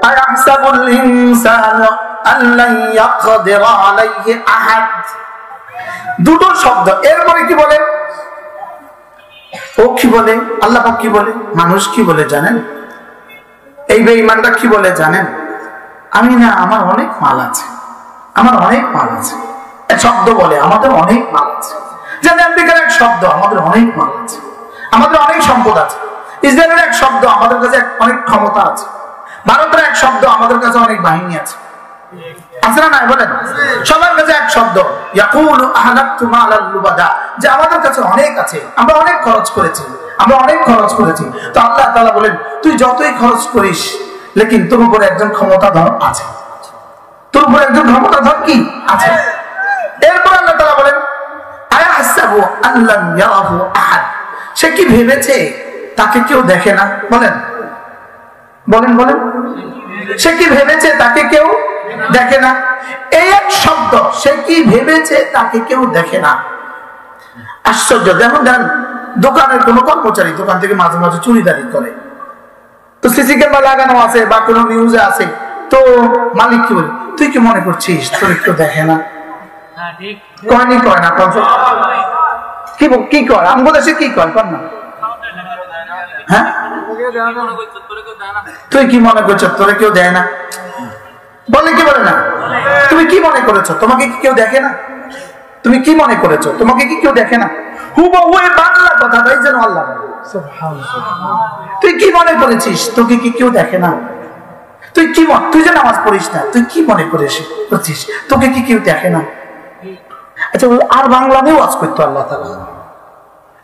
আয়াহসাবুল ইনসানু আল্লান ইয়াকদিরা আলাইহি আহাদ। দুটো শব্দ, এরপরে কি বলে? ও কি বলে? আল্লাহ পাক কি বলে? মানুষ কি বলে জানেন? এই বেঈমানটা কি বলে জানেন? আমি না, আমার অনেক মাল আছে, আমার অনেক মাল আছে। এক শব্দ বলে আমাদের অনেক মাল আছে। যেন আমেরিকার এক শব্দ আমাদের অনেক মাল আছে, আমাদের অনেক সম্পদ আছে। ইসরায়েলের এক শব্দ আমাদের কাছে অনেক ক্ষমতা আছে। ভারতের এক শব্দ আমাদের কাছে অনেক বাহিনী আছে। আছে না নাই বলেন? সবার কাছে এক শব্দ, ইয়াকুলু আহলাকতু মালাল লুবাদা, যে আমাদের কাছে অনেক আছে, আমরা অনেক খরচ করেছি, আমরা অনেক খরচ করেছি। তো আল্লাহ তাআলা বলেন, তুই যতই খরচ করিস, লেকিন তোর উপরে একজন ক্ষমতাধর আছে, তোর উপরে একজন ক্ষমতাধর কি আছে। এরপর আল্লাহ তাআলা বলেন, আয়াহসাবু আল্লাম ইয়ারাহু আহাদ, সে কি ভেবেছে তাকে কেউ দেখে না? বলেন বলেন বলেন, সে কি ভেবেছে তাকে কেউ দেখে না? এই এক শব্দ, সে কি ভেবেছে তাকে কেউ দেখে না। আশ্চর্য। যেমন দেখেন, দোকানের কোনো কর্মচারী দোকান থেকে মাঝে মাঝে চুরিদারি করে, তো সিসি ক্যামেরা লাগানো আছে বা কোনো নিউজে আছে, তো মালিক কি বলে, তুই কি মনে করছিস তোর কেউ দেখে না? কয়নি কয় না, কি কর আমগো দেশে কি কর কর না? হ্যাঁ, তুই কি মনে করছো তোরে কেউ দেয় না? বলে কি বলে না? তুমি কি মনে করেছো তোমাকে কি কেউ দেখে না? তুমি কি মনে করেছো তোমাকে কি কেউ দেখে না? হুবহু এই বাংলা কথাটাই যেন আল্লাহ বলে, তুই কি মনে করেছিস তোকে কি কেউ দেখে না? তুই কি তুই যে নামাজ পড়িস না, তুই কি মনে করছিস তোকে কি কেউ দেখে না? আচ্ছা, আর বাংলাতেও ওয়াজ করতো আল্লাহ তাআলা,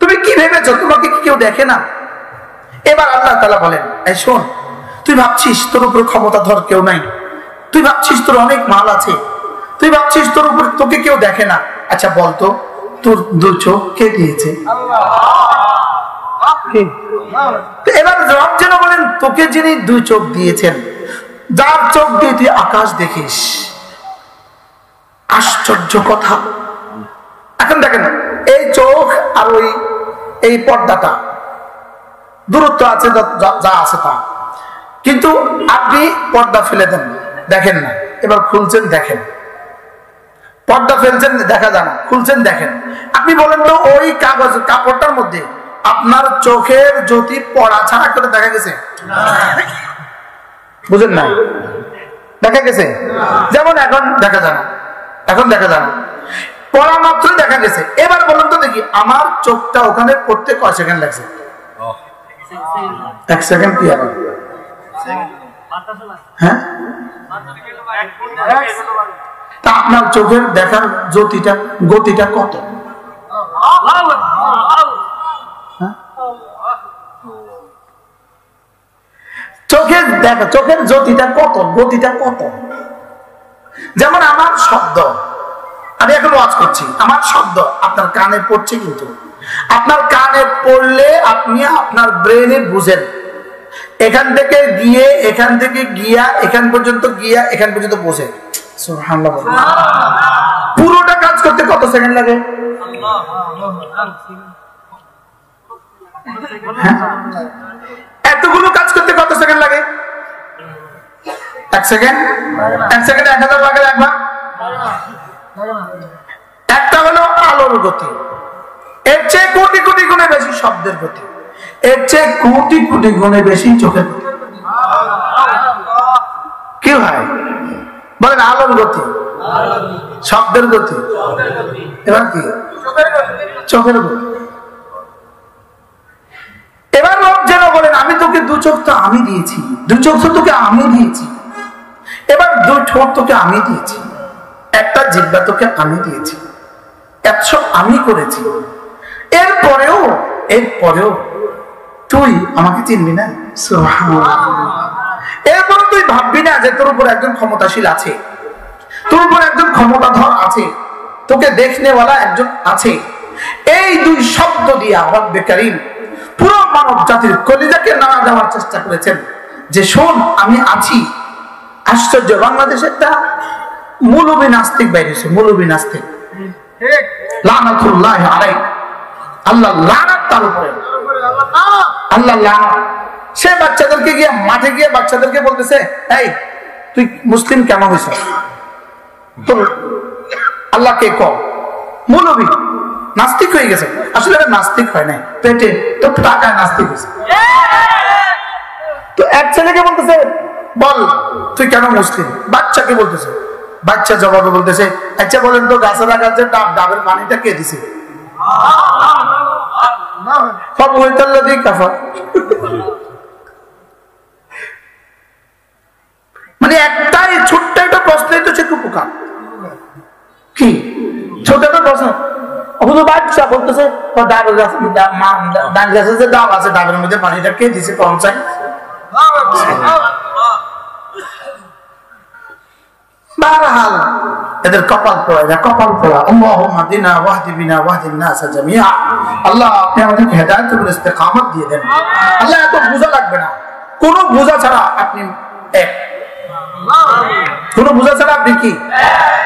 তুমি কি ভেবেছো তোমাকে কি কেউ দেখে না? এবার আল্লাহ তাআলা বলেন, এই শোন, তুই ভাবছিস তোর উপর ক্ষমতাধর কেউ নাই, তুই ভাবছিস তোর অনেক মাল আছে, তুই ভাবছিস তোর উপর তোকে কেউ দেখে না। আচ্ছা বলতো, তোর দু চোখ কে দিয়েছে? এবার রব যেন বলেন, তোকে যিনি দুই চোখ দিয়েছেন, যার চোখ দিয়ে তুই আকাশ দেখিস। আশ্চর্য কথা। এখন দেখেন, এই চোখ আর ওই এই পর্দাটা দূরত্ব আছে যা আছে তা, কিন্তু আপনি পর্দা ফেলে দেন, দেখেন না, এবার খুলছেন দেখেন, পর্দা ফেলছেন দেখা যায় না, খুলছেন দেখেন। আপনি বলেন তো, ওই কাগজ কাপড়টার মধ্যে আপনার চোখের জ্যোতি পড়া ছাড়া করে দেখা গেছে? বুঝেন না? দেখা গেছে? যেমন এখন দেখা যায় না, এখন দেখা যায় না, পড়া মাত্র দেখা গেছে। এবার বলুন তো দেখি, আমার চোখটা ওখানে পড়তে কয় সেকেন্ড লাগছে? 1 সেকেন্ড কি হবে? হ্যাঁ, তা আপনার চোখের দেখার জ্যোতিটা গতিটা কত? চোখের দেখা, চোখের জ্যোতিটা কত, গতিটা কত? যেমন আমার শব্দ, আমি এখন ওয়াজ করছি, আমার শব্দ আপনার কানে পড়ছে, কিন্তু আপনার কানে পড়লে আপনি আপনার ব্রেনে বুঝেন, এখান থেকে গিয়ে এখান থেকে গিয়া এখান পর্যন্ত গিয়া এখান পর্যন্ত বসে। সুবহানাল্লাহ। পুরোটা কাজ করতে কত সেকেন্ড লাগে? এতগুলো কাজ করতে কত সেকেন্ড লাগে? 1 সেকেন্ড। 1 সেকেন্ডে 1000 লাগে একবার। একটা হলো আলোর গতি, এর চেয়ে কোটি কোটি গুণে বেশি শব্দের গতি, এর চেয়ে কোটি কোটি গুণে বেশি চোখের গতি। কি হয় বলেন? আলোর গতি, শব্দের গতি, এবার কি? চোখের গতি। এবার রব যেন বলেন, আমি তোকে দু চোখ তো আমি দিয়েছি, দু চোখ তো তোকে আমি দিয়েছি, এবার দুই ঠোঁট তোকে আমি দিয়েছি, একটা জিহ্বা তোকে আমি দিয়েছি, 100 আমি করেছি। এরপরেও তুই আমাকে চিনবি না? সুবহানাল্লাহ। এরপর তুই ভাববি না যে তোর উপর একজন ক্ষমতাশীল আছে, তোর উপর একজন ক্ষমতাধর আছে, তোকে দেখনেওয়ালা একজন আছে। এই দুই শব্দ দিয়ে রব্বে কারীম পুরো মানব জাতির কলিজাকে নাড়া দেওয়ার চেষ্টা করেছেন যে শোন, আমি আছি। আশ্চর্য, বাংলাদেশে একটা মৌলবী নাস্তিক বাইরেছে, মৌলবী নাস্তিক, লানাতুল্লাহি আলাইহি, আল্লাহ লানাত তার উপরে। আল্লাহ। সে বাচ্চাদেরকে গিয়ে মাঠে গিয়ে বাচ্চাদেরকে বলতেছে, এই তুই মুসলিম কেন হয়েছ? তোর আল্লাহকে ক। মৌলবী নাস্তিক হয়ে গেছে। আসলে নাস্তিক হয় নাই, পেটে তো টাকায় নাস্তিক হয়েছে। তো এক ছেলেকে বলতেছে, বল তুই কেন মুসলিম? বাচ্চাকে বলতেছে। বাচ্চা জবাবে বলতেছে, আচ্ছা বলেন তো গাছের গাছে ডাবের পানিটা কে দিছে? মানে একটাই ছোট্ট একটা প্রশ্নই তো সে উপকার। কি ছোট একটা প্রশ্ন? বাচ্চা বলতেছে ডাবের গাছে ডাব গাছে যে ডাব আছে, ডাবের মধ্যে পানিটা কে দিছে? পৌঁছায় বারহাল এদের কপাল পোড়া, এরা কপাল পোড়া। আল্লাহুম্মা দিনা ওয়াহদি বিনা ওয়াহদিন নাস জামিআ। আল্লাহ আপনি আমাদেরকে হেদায়েত এবং ইস্তেকামত দিয়ে দেন। আল্লাহ এত বোঝা লাগবে না, কোনো বোঝা ছাড়া আপনি এক, কোনো বোঝা ছাড়া আপনি কি?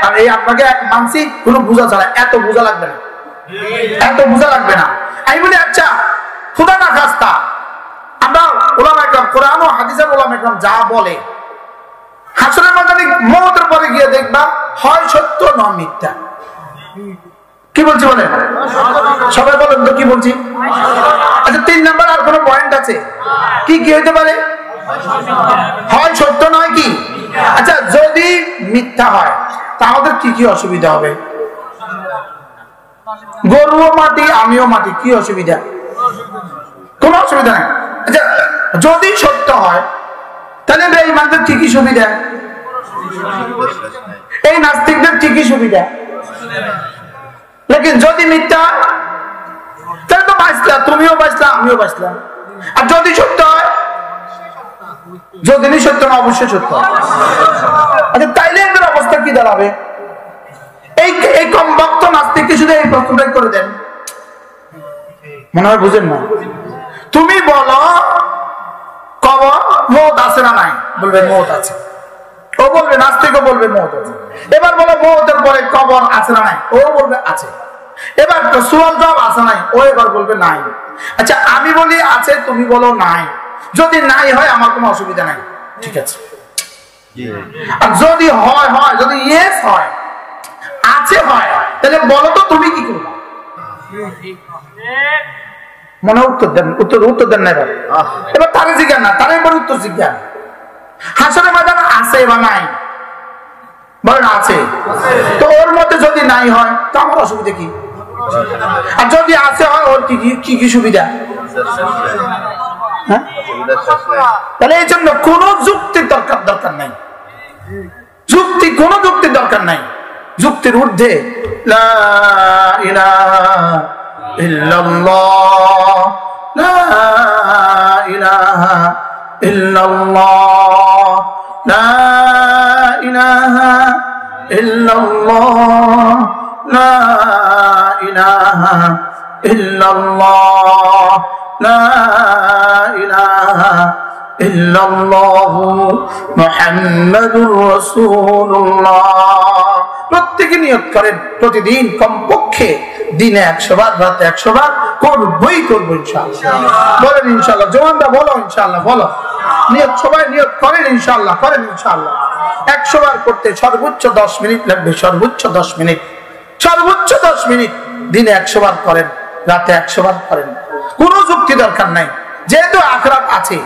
আর এই আপনাকে এক মানসি, কোনো বোঝা ছাড়া, এত বোঝা লাগবে না, এত বোঝা লাগবে না। আমি বলি আচ্ছা খোদা না খাস্তা আমরা ওলামা ইকরাম, কোরআন ও হাদিসের ওলামা ইকরাম যা বলে, হাসরের ময়দানে মওতের পরে গিয়ে দেখবা হয় সত্য না মিথ্যা। কি বলছি বলেন? সবাই বলেন তো কি বলছি? আচ্ছা 3 নাম্বার আর কোনো পয়েন্ট আছে? কি কি হইতে পারে? হয় সত্য নয় কি? আচ্ছা যদি মিথ্যা হয় তাহলে কি কি অসুবিধা হবে? গরুও মাটি আমিও মাটি, কি অসুবিধা? কোনো অসুবিধা নেই। আচ্ছা যদি সত্য হয় তাহলে বেঈমানদের কি কি সুবিধা? এই নাস্তিকদের কি কি সুবিধা? লেকিন যদি মিথ্যা তাহলে তো বাঁচলা, তুমিও বাঁচলা আমিও বাঁচলাম। আর যদি সত্য হয়, যদি সত্য না অবশ্যই সত্য। আচ্ছা তাইলে এদের অবস্থা কি দাঁড়াবে? এই কম ভক্ত নাস্তিককে শুধু এই প্রশ্নটাই করে দেন, মনে হয় বুঝেন না। তুমি বলো কবর মওত আছে না নাই? বলবে মওত আছে। ও বলবে, নাস্তিকও বলবে মওত আছে। এবার বলো মওতের পরে কবর আছে না নাই? ও বলবে আছে। এবার সুয়াল জবাব আছে নাই? ও এবার বলবে নাই। আচ্ছা আমি বলি আছে, তুমি বলো নাই। যদি নাই হয় আমার কোনো অসুবিধা নাই, ঠিক আছে। আর যদি হয় হয়, যদি ইয়েস হয়, আছে হয়, তাহলে বলো তো তুমি কি করবে? মনে উত্তর দেন, উত্তর দেন না। এবার তারে জিজ্ঞান না, তারে এবার উত্তর জিজ্ঞান। হাসরের ময়দানে আছে বা নাই? বলেন আছে। তো ওর মধ্যে যদি নাই হয় তো আমার অসুবিধা কি? আর যদি আছে হয় ওর কি কি কি সুবিধা? তাহলে এই জন্য কোন যুক্তির দরকার নাই, কোনো যুক্তির দরকার নাই। যুক্তির ঊর্ধ্বে লা ইলাহা ইল্লাল্লাহ, লা ইলাহা ইল্লাল্লাহ, লা ইলাহা ইল্লাল্লাহ, লা ইলাহা ইল্লাল্লাহ, লা ইলাহা ইল্লাল্লাহ মুহাম্মাদুর রাসূলুল্লাহ। প্রত্যেকে নিয়ত করেন প্রতিদিন কমপক্ষে দিনে 100 বার, রাতে 100 বার করবই করবো ইনশাআল্লাহ। বলেন ইনশাআল্লাহ। জওয়ানরা বলো ইনশাআল্লাহ, বলো। নিয়ত সবাই নিয়ত করেন ইনশাআল্লাহ, করেন ইনশাআল্লাহ। 100 বার করতে সর্বোচ্চ 10 মিনিট লাগবে, সর্বোচ্চ 10 মিনিট, সর্বোচ্চ 10 মিনিট। দিনে 100 বার করেন, রাতে 100 বার করেন। কোনো যুক্তি দরকার নাই, যেহেতু আখিরাত আছে।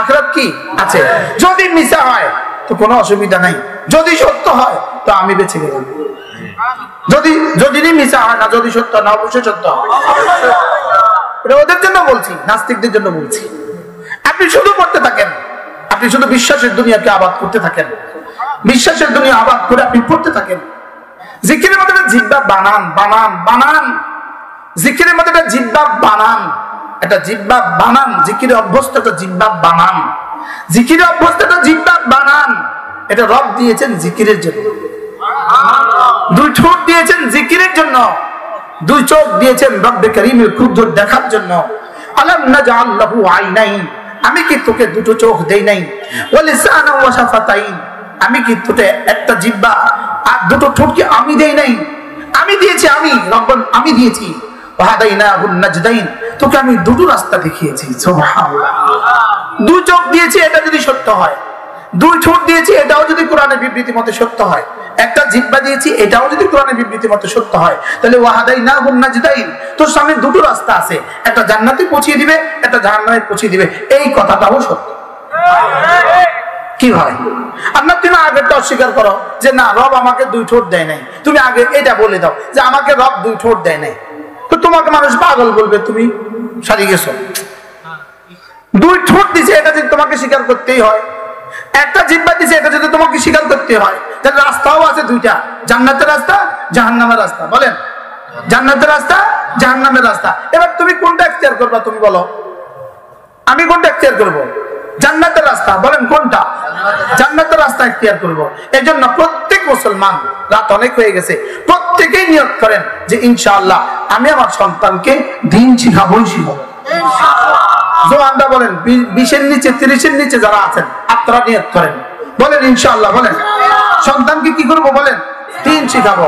আখিরাত কি আছে? যদি মিথ্যা হয় তো কোনো অসুবিধা নাই, যদি সত্য হয় তো আমি বেঁচে গেলাম। যদি মিথ্যা হয় না, যদি সত্য না অবশ্যই সত্য। এটা ওদের জন্য বলছি, নাস্তিকদের জন্য বলছি। আপনি শুধু পড়তে থাকেন, আপনি শুধু বিশ্বাসের দুনিয়াকে আবাদ করতে থাকেন, বিশ্বাসের দুনিয়া আবাদ করে আপনি পড়তে থাকেন। জিকিরের মধ্যে জিহ্বা বানান, বানান, বানান। জিকিরের মধ্যে একটা জিহ্বা বানান, একটা জিহ্বা বানান। জিকিরে অভ্যস্ত একটা জিহ্বা বানান, জিকিরে অভ্যস্ত একটা জিহ্বা বানান। এটা রব দিয়েছেন জিকিরের জন্য। 2 ঠোঁট দিয়েছেন জিকিরের জন্য, 2 চোখ দিয়েছেন রব্বে কারীমের ক্রোধ দেখার জন্য। আলাম নাজআল লাহু আইনাইন, আমি কি তোকে 2টো চোখ দেই নাই? ওয়া লিসানা ওয়া শাফাতাইন, আমি কি তোকে একটা জিহ্বা আর 2টো ঠোঁট কি আমি দেই নাই? আমি দিয়েছি, আমি রব্বান আমি দিয়েছি। ওয়াহাদাইনাহুন নাজদাইন, তোকে আমি দুটো রাস্তা দেখিয়েছি। সুবহানাল্লাহ। দুই চোখ দিয়েছি, এটা যদি সত্য হয়, দুই ঠোঁট দিয়েছি, এটাও যদি কোরআনের বিবৃতি মতে সত্য হয়, একটা জিহ্বা দিয়েছি, এটাও যদি কোরআনের বিবৃতি মতে সত্য হয়, তাহলে ওয়াহাদাইনাহুন নাজদাইন, তোর সামনে দুটো রাস্তা আছে, একটা জান্নাতে পৌঁছিয়ে দিবে, একটা জাহান্নামে পৌঁছিয়ে দিবে, এই কথাটাও সত্য। কি হয় আপনার, তুমি আগেরটা অস্বীকার করো যে না রব আমাকে দুই ঠোঁট দেয় নাই, তুমি আগে এটা বলে দাও যে আমাকে রব দুই ঠোঁট দেয় নাই, তো তোমাকে মানুষ পাগল বলবে, তুমি সারি গেছো। দুই ঠোঁট দিছে, এটা যদি তোমাকে স্বীকার করতেই হয়, একটা জিহ্বা দিছে, এটা যদি তোমাকে স্বীকার করতে হয়, তাহলে রাস্তাও আছে দুইটা, জান্নাতের রাস্তা, জাহান্নামের রাস্তা। বলেন, জান্নাতের রাস্তা, জাহান্নামের রাস্তা। এবার তুমি কোনটা এখতিয়ার করবা, তুমি বলো, আমি কোনটা এখতিয়ার করবো? জান্নাতের রাস্তা। বলেন কোনটা? জান্নাতের রাস্তা এখতিয়ার করব। এজন্য প্রত্যেক মুসলমান, রাত অনেক হয়ে গেছে, প্রত্যেকেই নিয়ত করেন যে ইনশাআল্লাহ আমি আমার সন্তানকে দিন শিখাবোই শিখাবো। জোয়ানরা বলেন, 20-এর নিচে 30-এর নিচে যারা আছেন আপনারা নিয়ত করেন, বলেন ইনশাআল্লাহ, বলেন সন্তানকে কি করবো, বলেন দিন শিখাবো।